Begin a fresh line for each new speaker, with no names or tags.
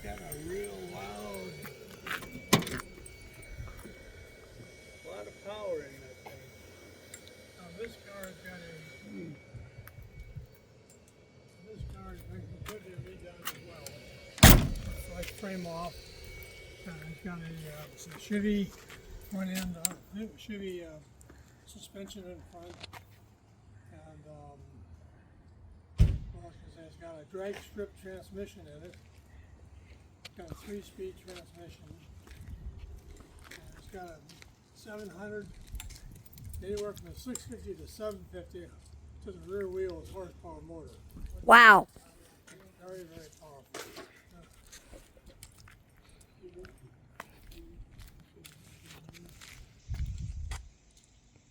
got a real loud, lot of power in that thing. Now this car's got this car's been completely redone as well. It's like frame off. It's got a Chevy front end, Chevy suspension in front, and well, it's got a drag strip transmission in it. It's got a 3-speed transmission. And it's got a 700, anywhere from a 650 to 750 to the rear wheel horsepower motor.
Wow.
Very, very powerful.